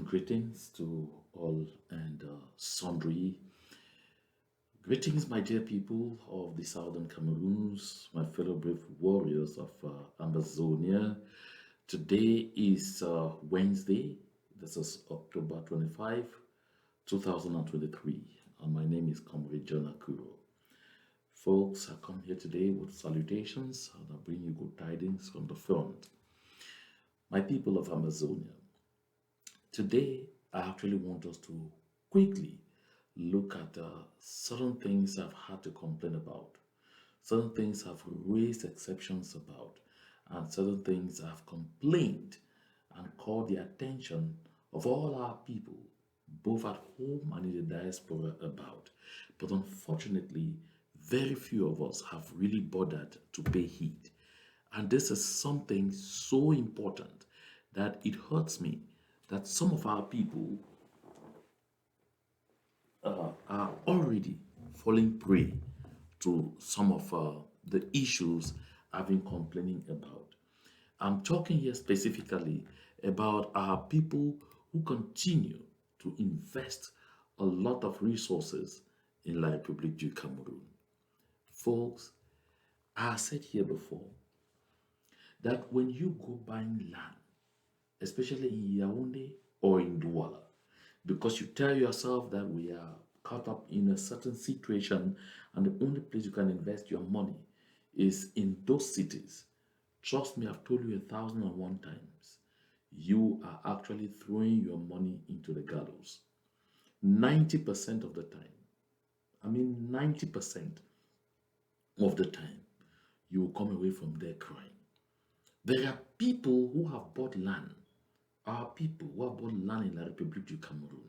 Greetings to all and sundry. Greetings, my dear people of the southern Cameroons, my fellow brave warriors of Ambazonia. Today is Wednesday. This is October 25, 2023, and my name is Comrade John Akuro. Folks, I come here today with salutations and I bring you good tidings from the front. My people of Amazonia, today I actually want us to quickly look at certain things I've had to complain about, certain things I've raised exceptions about, and certain things I've complained and called the attention of all our people, both at home and in the diaspora, about. But unfortunately, very few of us have really bothered to pay heed. And this is something so important that it hurts me that some of our people are already falling prey to some of the issues I've been complaining about. I'm talking here specifically about our people who continue to invest a lot of resources in La République du Cameroun. Folks, I said here before that when you go buying land, especially in Yaoundé or in Douala, because you tell yourself that we are caught up in a certain situation and the only place you can invest your money is in those cities. Trust me, I've told you 1,001 times. You are actually throwing your money into the gallows. 90% of the time, 90% of the time, you will come away from there crying. There are people who have bought land, our people who have bought land in La République du Cameroun,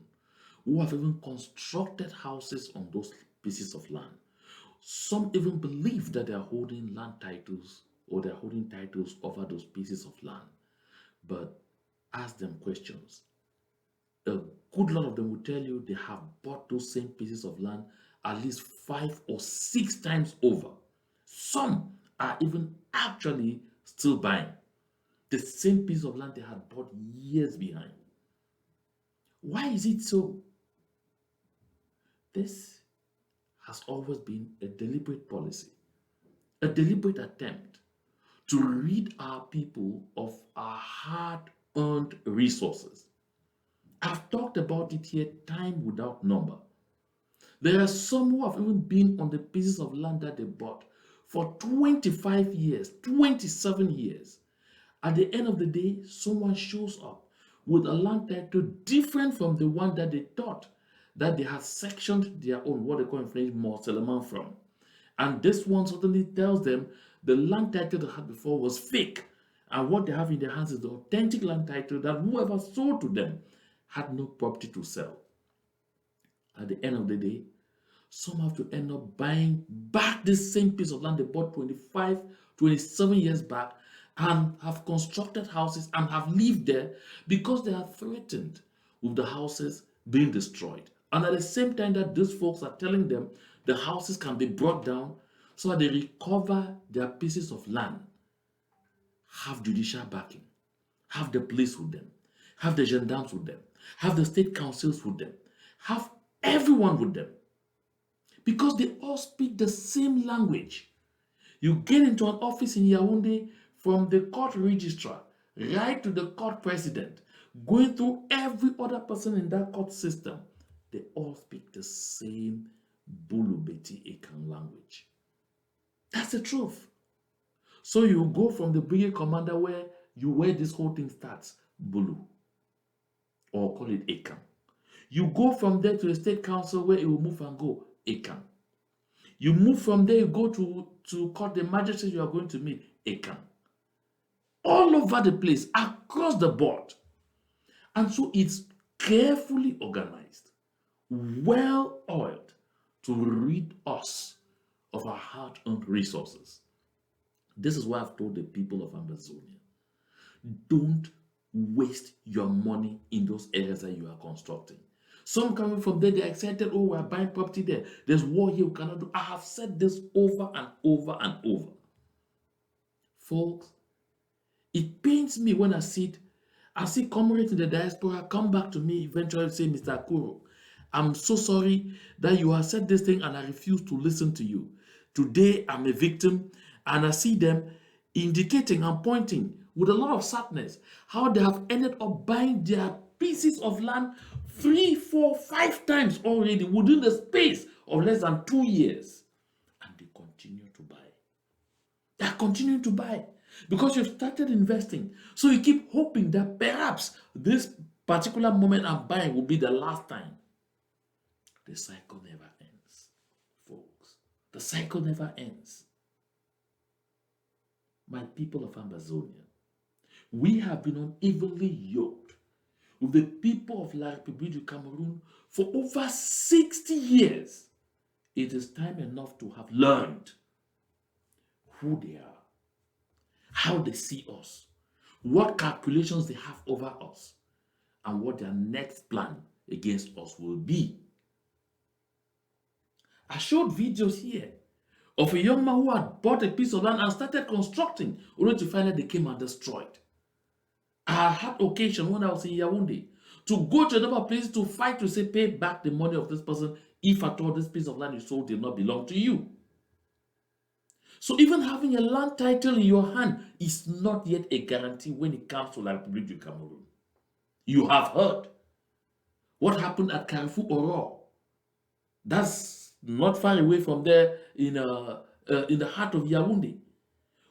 who have even constructed houses on those pieces of land. Some even believe that they are holding land titles or they are holding titles over those pieces of land. But ask them questions. A good lot of them will tell you they have bought those same pieces of land at least 5 or 6 times over. Some are even actually still buying the same piece of land they had bought years behind. Why is it so? This has always been a deliberate policy, a deliberate attempt to rid our people of our hard-earned resources. I've talked about it here time without number. There are some who have even been on the pieces of land that they bought for 25 years, 27 years. At the end of the day, someone shows up with a land title different from the one that they thought that they had sectioned their own, what they call in French, morcellement from. And this one suddenly tells them the land title they had before was fake. And what they have in their hands is the authentic land title that whoever sold to them had no property to sell. At the end of the day, some have to end up buying back this same piece of land they bought 25, 27 years back and have constructed houses and have lived there because they are threatened with the houses being destroyed. And at the same time that these folks are telling them the houses can be brought down so that they recover their pieces of land, have judicial backing, have the police with them, have the gendarmes with them, have the state councils with them, have everyone with them. Because they all speak the same language. You get into an office in Yaoundé, from the court registrar right to the court president, going through every other person in that court system, they all speak the same Bulu Beti Ekan language. That's the truth. So you go from the brigade commander where this whole thing starts, Bulu, or call it Ekan. You go from there to the state council where it will move and go, Ekan. You move from there, you go to court, the magistrate you are going to meet, Ekan. All over the place, across the board. And so it's carefully organized, well oiled to rid us of our hard-earned resources. This is why I've told the people of Ambazonia, don't waste your money in those areas that you are constructing. Some coming from there, they're excited, oh, we're buying property there. There's war here, we cannot do. I have said this over and over and over. Folks, it pains me when I sit I see comrades in the diaspora come back to me eventually say, Mr. Akuro, I'm so sorry that you have said this thing and I refuse to listen to you. Today I'm a victim, and I see them indicating and pointing with a lot of sadness how they have ended up buying their pieces of land 3, 4, 5 times already within the space of less than 2 years. And they continue to buy. They are continuing to buy because you've started investing. So you keep hoping that perhaps this particular moment I'm buying will be the last time. The cycle never ends, folks. The cycle never ends. My people of Ambazonia, we have been unevenly yoked with the people of La République du Cameroun for over 60 years. It is time enough to have learned who they are, how they see us, what calculations they have over us, and what their next plan against us will be. I showed videos here of a young man who had bought a piece of land and started constructing, only to find that they came and destroyed. I had occasion when I was in Yaoundé to go to another place to fight to say, pay back the money of this person if at all this piece of land you sold did not belong to you. So even having a land title in your hand is not yet a guarantee when it comes to La République du Cameroun. You have heard what happened at Carrefour Oro. That's not far away from there in the heart of Yaoundé,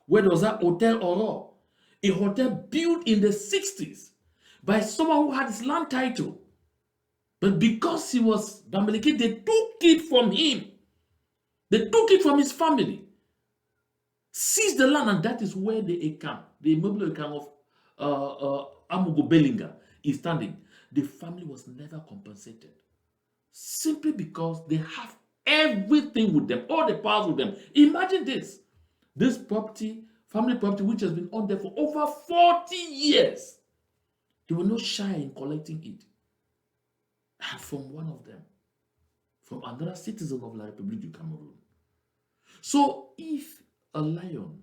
where there was that Hotel Oro, a hotel built in the 60s by someone who had his land title. But because he was Bamileke, they took it from him. They took it from his family, seized the land, and that is where the Ekam, the immobile Ekam of Amugo Bellinga is standing. The family was never compensated simply because they have everything with them, all the powers with them. Imagine this property, family property, which has been on there for over 40 years. They were not shy in collecting it. And from one of them, from another citizen of La République du Cameroun. So if a lion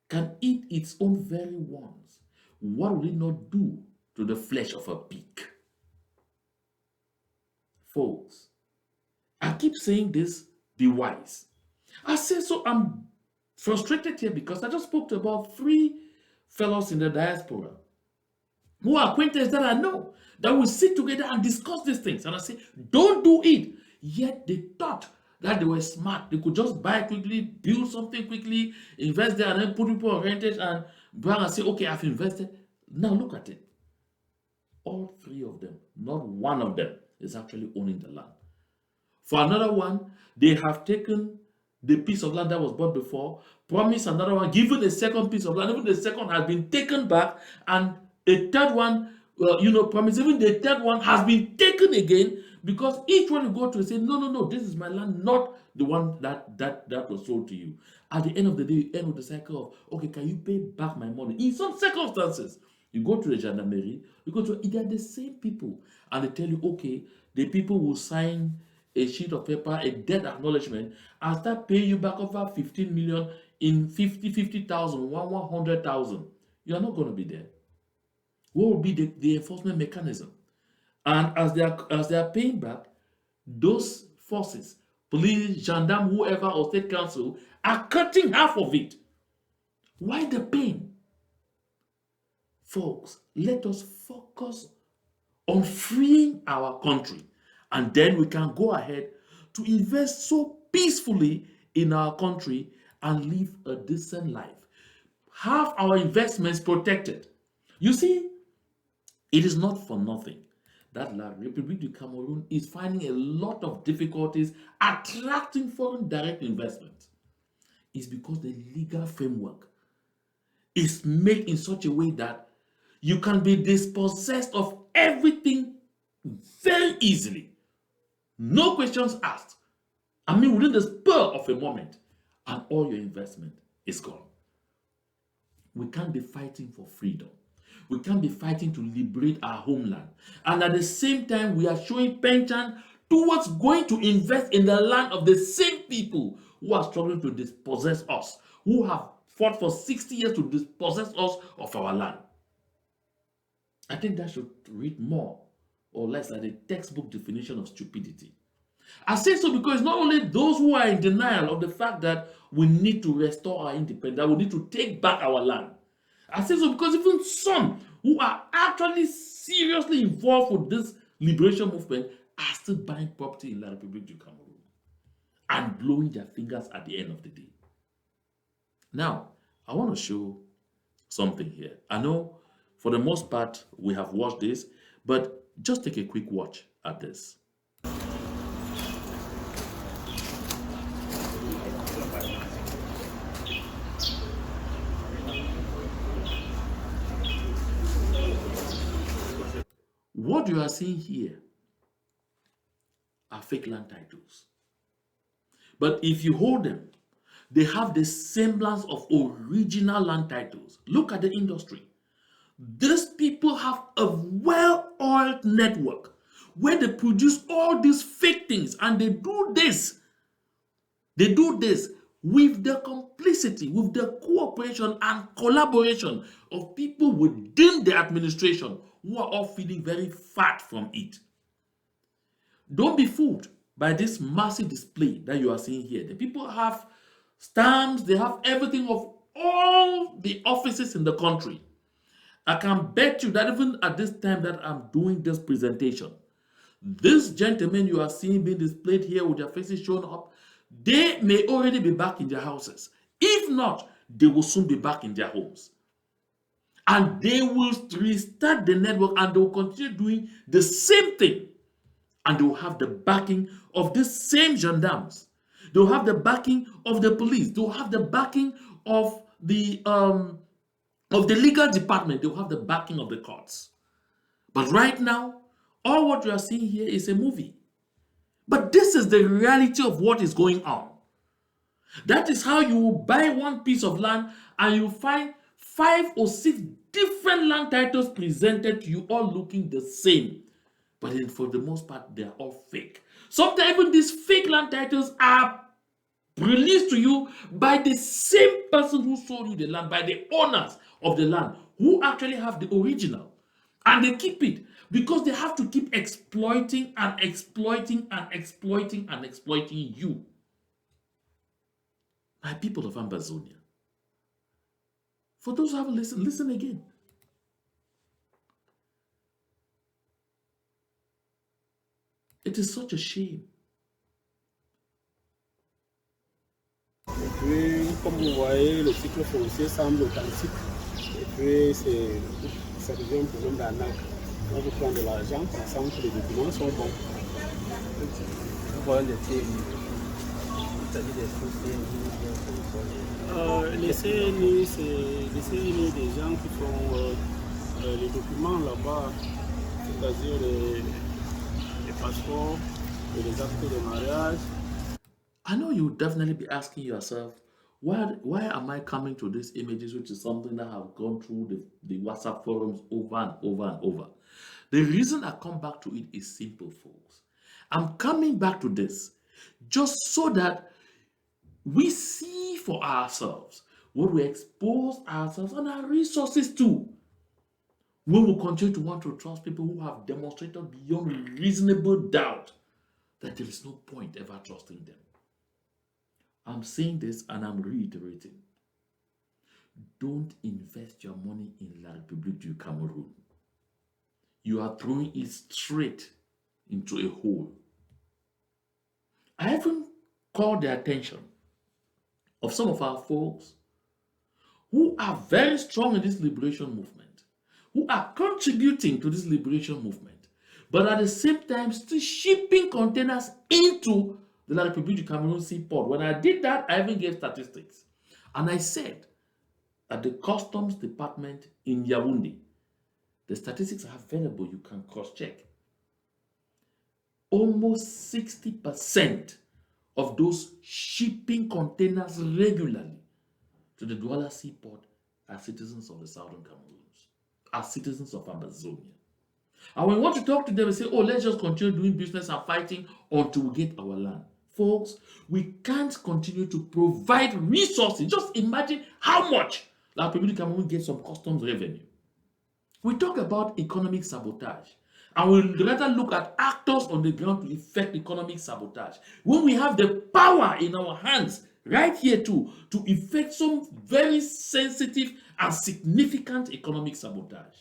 can eat its own very ones, what will it not do to the flesh of a pig? Folks, I keep saying this, be wise. I say so, I'm frustrated here because I just spoke to about 3 fellows in the diaspora who are acquaintances that I know that will sit together and discuss these things. And I say, don't do it. Yet they thought that they were smart. They could just buy quickly, build something quickly, invest there, and then put people on rentage and brag and say, okay, I've invested. Now look at it. All 3 of them, not one of them is actually owning the land. For another one, they have taken the piece of land that was bought before, promised another one, given a second piece of land, even the second has been taken back, and a third one, promised, even the third one has been taken again, because each one you go to say, no, this is my land, not the one that was sold to you. At the end of the day, you end with the cycle of, okay, can you pay back my money? In some circumstances, you go to the gendarmerie, you go to either the same people, and they tell you, okay, the people will sign a sheet of paper, a debt acknowledgement, and start paying you back over 15 million in 50,000, 100,000. You are not going to be there. What will be the enforcement mechanism? And as they are paying back, those forces, police, gendarme, whoever, or state council, are cutting half of it. Why the pain? Folks, let us focus on freeing our country, and then we can go ahead to invest so peacefully in our country and live a decent life. Have our investments protected. You see, it is not for nothing that La République du Cameroun is finding a lot of difficulties attracting foreign direct investment. It's because the legal framework is made in such a way that you can be dispossessed of everything very easily. No questions asked. I mean, within the spur of a moment, and all your investment is gone. We can't be fighting for freedom. We can't be fighting to liberate our homeland. And at the same time, we are showing penchant towards going to invest in the land of the same people who are struggling to dispossess us, who have fought for 60 years to dispossess us of our land. I think that should read more or less like the textbook definition of stupidity. I say so because it's not only those who are in denial of the fact that we need to restore our independence, that we need to take back our land. I say so because even some who are actually seriously involved with this liberation movement are still buying property in La République du Cameroun and blowing their fingers at the end of the day. Now, I want to show something here. I know for the most part we have watched this, but just take a quick watch at this. What you are seeing here are fake land titles. But if you hold them, they have the semblance of original land titles. Look at the industry. These people have a well-oiled network where they produce all these fake things, and they do this. They do this with the complicity, with the cooperation and collaboration of people within the administration who are all feeling very fat from it. Don't be fooled by this massive display that you are seeing here. The people have stamps, they have everything of all the offices in the country. I can bet you that even at this time that I'm doing this presentation, these gentlemen you are seeing being displayed here with their faces shown up, they may already be back in their houses. If not, they will soon be back in their homes. And they will restart the network and they will continue doing the same thing. And they will have the backing of the same gendarmes. They will have the backing of the police. They will have the backing of the legal department. They will have the backing of the courts. But right now, all what you are seeing here is a movie. But this is the reality of what is going on. That is how you will buy one piece of land and you find 5 or 6 different land titles presented to you, all looking the same. But then for the most part, they are all fake. Sometimes even these fake land titles are released to you by the same person who sold you the land, by the owners of the land, who actually have the original. And they keep it because they have to keep exploiting and exploiting and exploiting and exploiting you. My people of Ambazonia. For those who haven't listened, listen again. It is such a shame. Et puis, comme vous voyez, le cycle foncier semble authentique. Et puis, ça devient un problème d'arnaque. Quand vous prenez de l'argent, ça semble que les documents sont bons. Vous voyez les CNI. Il s'agit des faux CNI. Les CNI, c'est des gens qui font les documents là-bas, c'est-à-dire les passeports et les actes de mariage. I know you would definitely be asking yourself, why am I coming to these images, which is something that have gone through the WhatsApp forums over and over and over? The reason I come back to it is simple, folks. I'm coming back to this just so that we see for ourselves, when we expose ourselves and our resources too, when we continue to want to trust people who have demonstrated beyond reasonable doubt that there is no point ever trusting them. I'm saying this and I'm reiterating. Don't invest your money in La République du Cameroun. You are throwing it straight into a hole. I even called the attention of some of our folks who are very strong in this liberation movement, who are contributing to this liberation movement, but at the same time still shipping containers into the La République du Cameroun seaport. When I did that, I even gave statistics. And I said at the customs department in Yaoundé, the statistics are available, you can cross-check. Almost 60% of those shipping containers regularly to the Douala seaport are citizens of the southern Cameroons, are citizens of Ambazonia. And when we want to talk to them and say, oh, let's just continue doing business and fighting until we get our land. Folks, we can't continue to provide resources. Just imagine how much La République du Cameroun gets from customs revenue. We talk about economic sabotage, and we rather look at actors on the ground to effect economic sabotage. When we have the power in our hands, right here too, to effect some very sensitive and significant economic sabotage.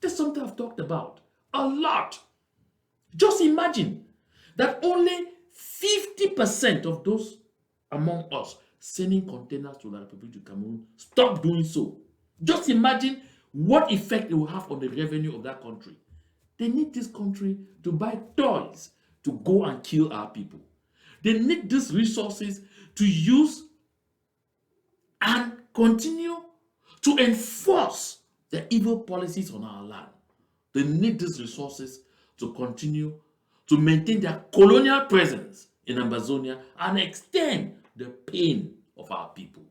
That's something I've talked about a lot. Just imagine that only 50% of those among us sending containers to the Republique of Cameroon stop doing so. Just imagine what effect it will have on the revenue of that country. They need this country to buy toys to go and kill our people. They need these resources to use and continue to enforce the evil policies on our land. They need these resources to continue to maintain their colonial presence in Ambazonia and extend the pain of our people.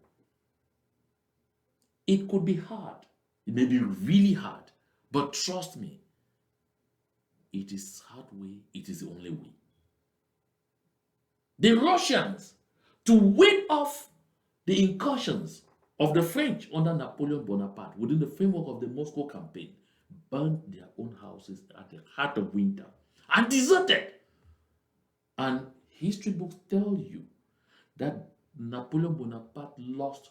It could be hard. It may be really hard. But trust me, it is hard way, it is the only way. The Russians, to ward off the incursions of the French under Napoleon Bonaparte within the framework of the Moscow campaign, burned their own houses at the heart of winter and deserted. And history books tell you that Napoleon Bonaparte lost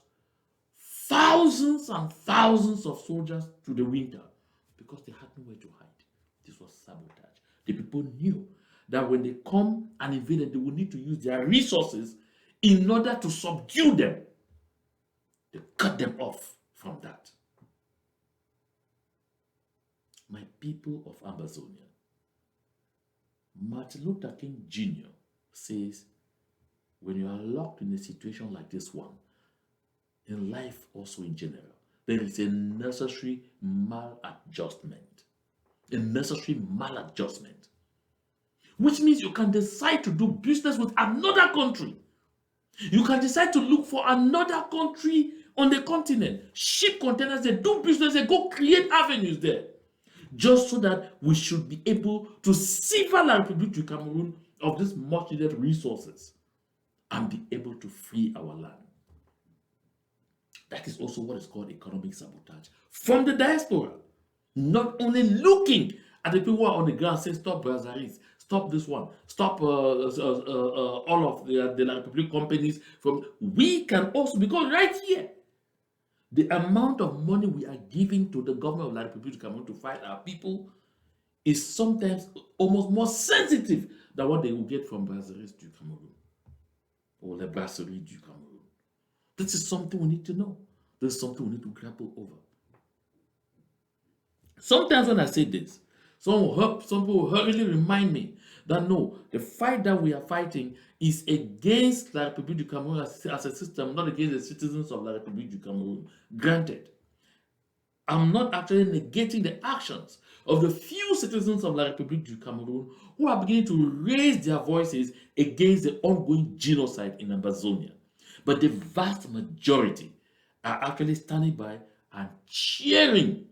thousands and thousands of soldiers to the winter because they had nowhere to hide. This was sabotage. The people knew that when they come and invade, they will need to use their resources in order to subdue them. They cut them off from that. My people of Ambazonia, Martin Luther King Jr. says, when you are locked in a situation like this one, in life also in general, there is a necessary maladjustment. A necessary maladjustment. Which means you can decide to do business with another country. You can decide to look for another country on the continent, ship containers, they do business, they go create avenues there. Just so that we should be able to sever la Republique du Cameroun of these much needed resources and be able to free our land. That is also what is called economic sabotage from the diaspora. Not only looking at the people who are on the ground saying, stop Brazzaville, stop this one, stop all of the La Republique companies. We can also, because right here, the amount of money we are giving to the government of La Republique du Cameroun to fight our people is sometimes almost more sensitive than what they will get from Brazzaville du Cameroun or the Brasserie du Cameroun. This is something we need to know. This is something we need to grapple over. Sometimes when I say this, some people will hurriedly remind me that no, the fight that we are fighting is against La Republique du Cameroun as a system, not against the citizens of La Republique du Cameroun. Granted, I'm not actually negating the actions of the few citizens of La Republique du Cameroun who are beginning to raise their voices against the ongoing genocide in Ambazonia. But the vast majority are actually standing by and cheering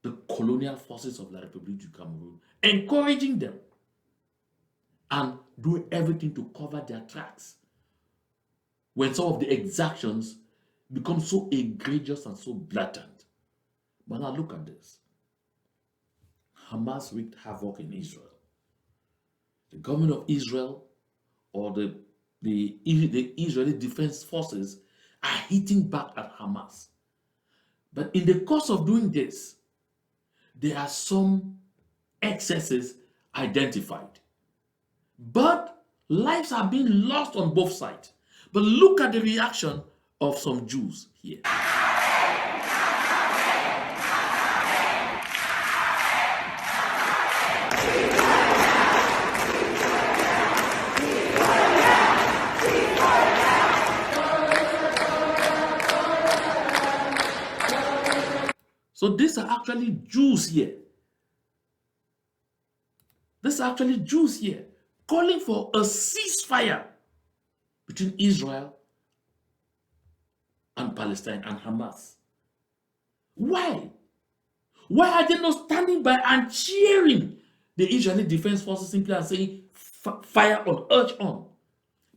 the colonial forces of La Republique du Cameroun, encouraging them and doing everything to cover their tracks when some of the exactions become so egregious and so blatant. But now look at this. Hamas wreaked havoc in Israel. The government of Israel or the Israeli Defense Forces are hitting back at Hamas. But in the course of doing this, there are some excesses identified. But lives are being lost on both sides. But look at the reaction of some Jews here. So these are actually Jews here. These are actually Jews here calling for a ceasefire between Israel and Palestine and Hamas. Why? Why are they not standing by and cheering the Israeli Defense Forces simply and saying fire on, urge on?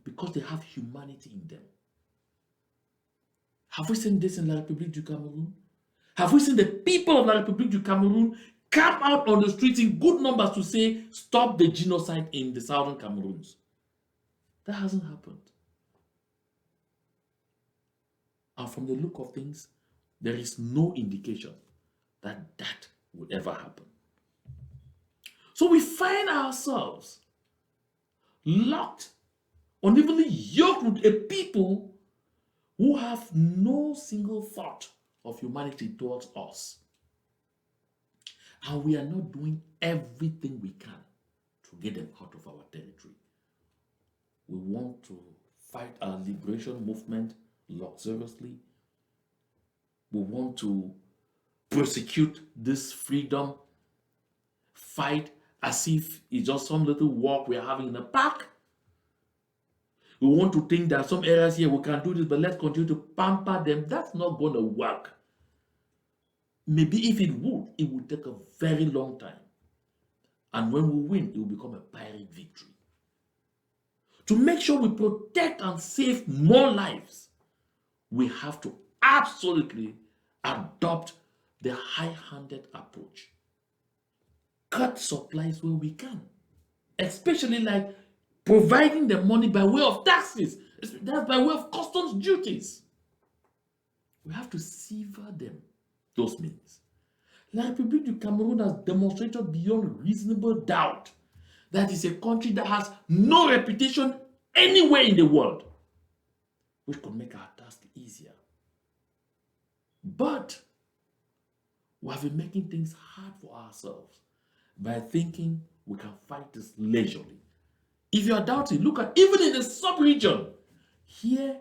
Because they have humanity in them. Have we seen this in La République du Cameroun? Have we seen the people of the Republique du Cameroon come out on the streets in good numbers to say, stop the genocide in the southern Cameroons? That hasn't happened. And from the look of things, there is no indication that that will ever happen. So we find ourselves locked, unevenly yoked with a people who have no single thought of humanity towards us. And we are not doing everything we can to get them out of our territory. We want to fight our liberation movement luxuriously. We want to persecute this freedom fight as if it's just some little walk we are having in a park. We want to think there are some areas here we can do this, but let's continue to pamper them. That's not going to work. Maybe if it would take a very long time. And when we win, it will become a Pyrrhic victory. To make sure we protect and save more lives, we have to absolutely adopt the high-handed approach. Cut supplies where we can, especially like providing the money by way of taxes. That's by way of customs duties. We have to sever them, those means. La République du Cameroon has demonstrated beyond reasonable doubt that it's a country that has no reputation anywhere in the world, which could make our task easier. But we have been making things hard for ourselves by thinking we can fight this leisurely. If you are doubting, look at even in the sub-region. Here,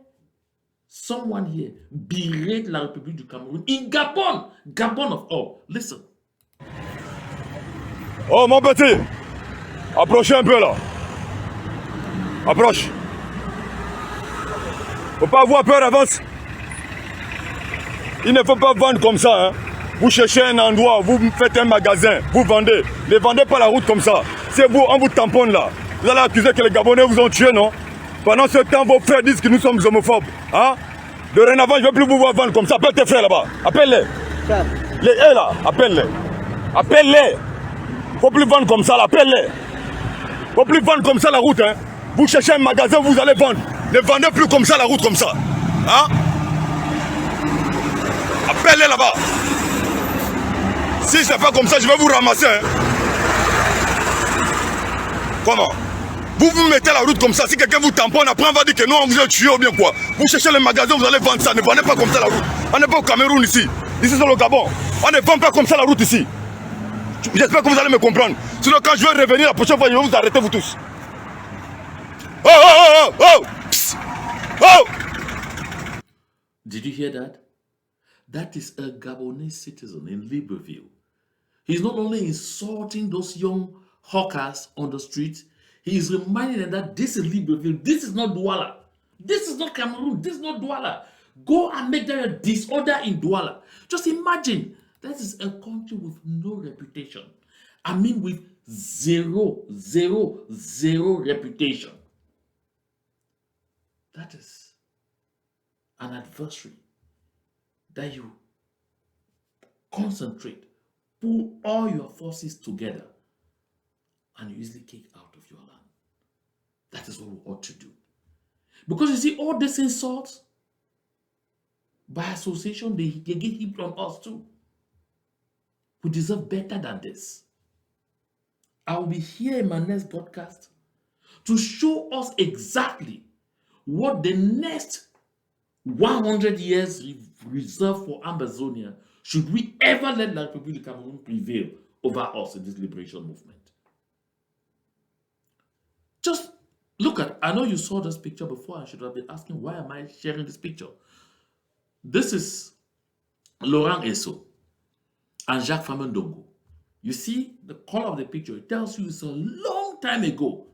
someone here berate la République du Cameroun in Gabon. Gabon of all. Listen. Oh mon petit, approchez un peu là. Approche. Faut pas avoir peur, avance. Il ne faut pas vendre comme ça. Hein. Vous cherchez un endroit, vous faites un magasin, vous vendez. Ne vendez pas la route comme ça. C'est vous, on vous tamponne là. Vous allez accuser que les Gabonais vous ont tué, non? Pendant ce temps, vos frères disent que nous sommes homophobes. Hein? Dorénavant, je ne veux plus vous voir vendre comme ça. Appelle tes frères là-bas. Appelle-les. Les là, appelle-les. Appelle-les. Faut plus vendre comme ça, là. Appelle-les. Faut plus vendre comme ça la route. Hein? Vous cherchez un magasin, vous allez vendre. Ne vendez plus comme ça la route comme ça. Hein? Appelle-les là-bas. Si c'est pas comme ça, je vais vous ramasser. Hein? Comment? Vous vous mettez la route comme ça. Si quelqu'un vous tamponne, après on va dire que non, on vous a tué ou bien quoi. Vous cherchez le magasin, vous allez vendre ça. Ne vendez pas comme ça la route. On n'est pas au Cameroun ici. Ici c'est le Gabon. On ne vend pas comme ça la route ici. J'espère que vous allez me comprendre. Sinon quand je vais revenir la prochaine fois, je vais vous arrêter vous tous. Oh, oh, oh, oh, psst. Oh. Did you hear that? That is a Gabonese citizen in Libreville. He's not only insulting those young hawkers on the street, he is reminding them that this is Libreville, this is not Douala. This is not Cameroon, this is not Douala. Go and make there a disorder in Douala. Just imagine, that is a country with no reputation. I mean with zero reputation. That is an adversary that you concentrate, pull all your forces together, and you easily kick out of your land. That is what we ought to do. Because you see, all these insults, by association, they get heaped on us too. We deserve better than this. I will be here in my next podcast to show us exactly what the next 100 years reserved for Ambazonia should we ever let La République du Cameroun prevail over us in this liberation movement. Just look at, I know you saw this picture before. I should have been asking, why am I sharing this picture? This is Laurent Esso and Jacques Famendongo. You see the color of the picture, it tells you it's a long time ago.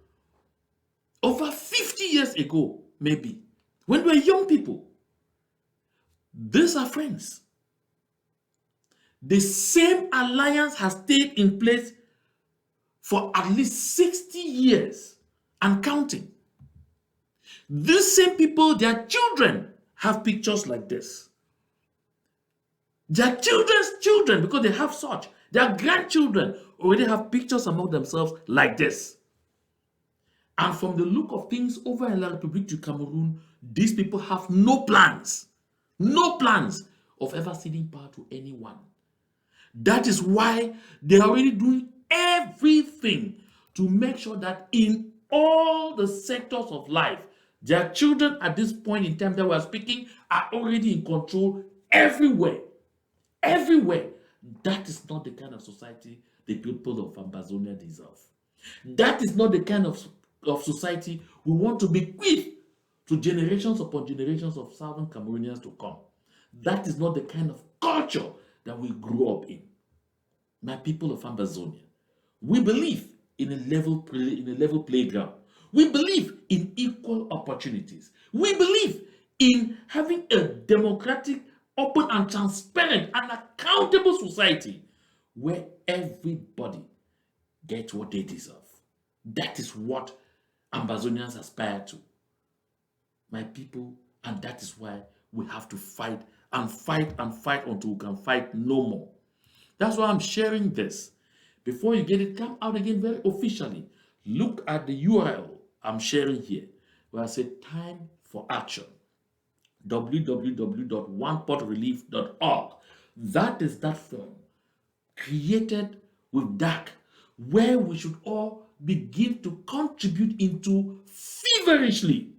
Over 50 years ago, maybe, when we were young people. These are friends. The same alliance has stayed in place for at least 60 years and counting. These same people, their children have pictures like this. Their children's children, because they have such, their grandchildren already have pictures among themselves like this. And from the look of things over in La Republique du Cameroon, these people have no plans of ever ceding power to anyone. That is why they are already doing everything to make sure that in all the sectors of life, their children at this point in time that we are speaking are already in control everywhere. Everywhere. That is not the kind of society the people of Ambazonia deserve. That is not the kind of society we want to bequeath to generations upon generations of southern Cameroonians to come. That is not the kind of culture that we grew up in. My people of Ambazonia, we believe in a level playground. We believe in equal opportunities. We believe in having a democratic, open and transparent and accountable society where everybody gets what they deserve. That is what Ambazonians aspire to. My people, and that is why we have to fight and fight and fight until we can fight no more. That's why I'm sharing this. Before you get it, come out again very officially. Look at the URL I'm sharing here, where I say time for action. www.onepotrelief.org. That is that form created with DAC, where we should all begin to contribute into feverishly,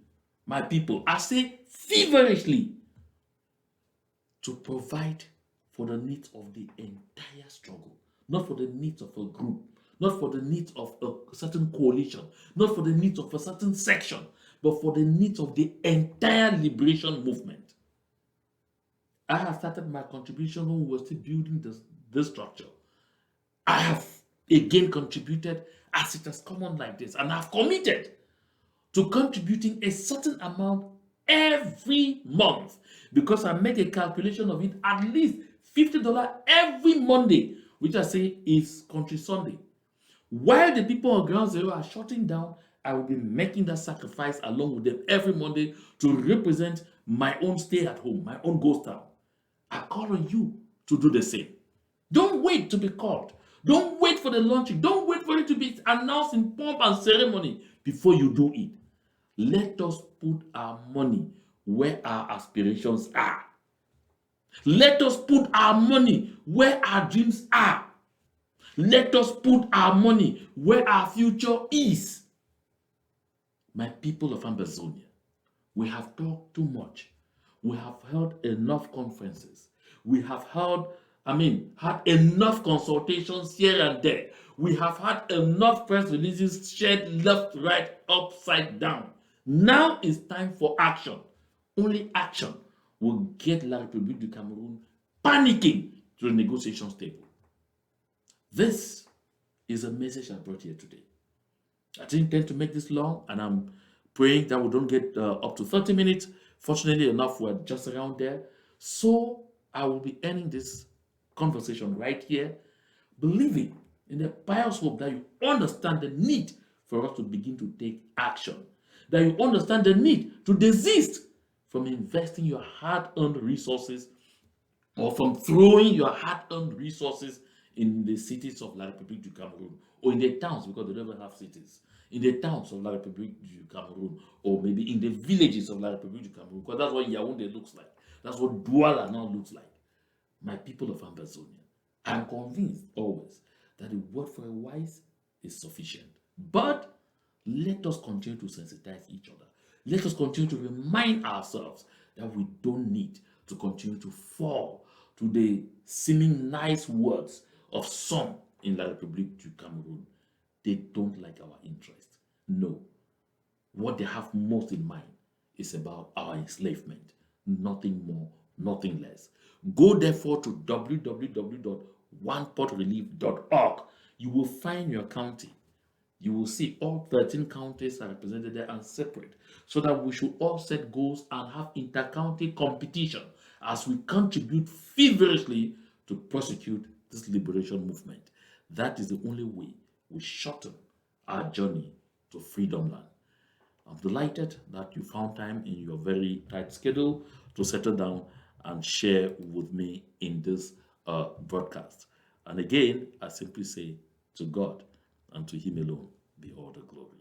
my people, I say feverishly, to provide for the needs of the entire struggle, not for the needs of a group, not for the needs of a certain coalition, not for the needs of a certain section, but for the needs of the entire liberation movement. I have started my contribution when we were still building this structure. I have again contributed as it has come on like this, and I've committed to contributing a certain amount every month, because I make a calculation of it at least $50 every Monday, which I say is Country Sunday. While the people on Ground Zero are shutting down, I will be making that sacrifice along with them every Monday to represent my own stay at home, my own ghost town. I call on you to do the same. Don't wait to be called. Don't wait for the launching. Don't wait for it to be announced in pomp and ceremony before you do it. Let us put our money where our aspirations are. Let us put our money where our dreams are. Let us put our money where our future is. My people of Ambazonia, we have talked too much. We have held enough conferences. We have had enough consultations here and there. We have had enough press releases shared left, right, upside down. Now it's time for action. Only action will get La Republique du Cameroun panicking to the negotiations table. This is a message I brought here today. I didn't intend to make this long, and I'm praying that we don't get up to 30 minutes. Fortunately enough, we're just around there. So I will be ending this conversation right here, believing in the pious hope that you understand the need for us to begin to take action, that you understand the need to desist from investing your hard-earned resources or from throwing your hard-earned resources in the cities of La Republique du Cameroun, or in the towns, because they don't even have cities, in the towns of La Republique du Cameroun, or maybe in the villages of La Republique du Cameroun, because that's what Yaoundé looks like. That's what Douala now looks like. My people of Ambazonia, I'm convinced always that the word for a wise is sufficient. But let us continue to sensitize each other. Let us continue to remind ourselves that we don't need to continue to fall to the seeming nice words of some in La Republique du Cameroun. They don't like our interest. No. What they have most in mind is about our enslavement. Nothing more, nothing less. Go therefore to www.onepotrelief.org. You will find your county. You will see all 13 counties are represented there and separate, so that we should all set goals and have inter-county competition as we contribute feverishly to prosecute this liberation movement. That is the only way we shorten our journey to freedom land. I'm delighted that you found time in your very tight schedule to settle down and share with me in this broadcast. And again, I simply say, to God and to Him alone be all the glory.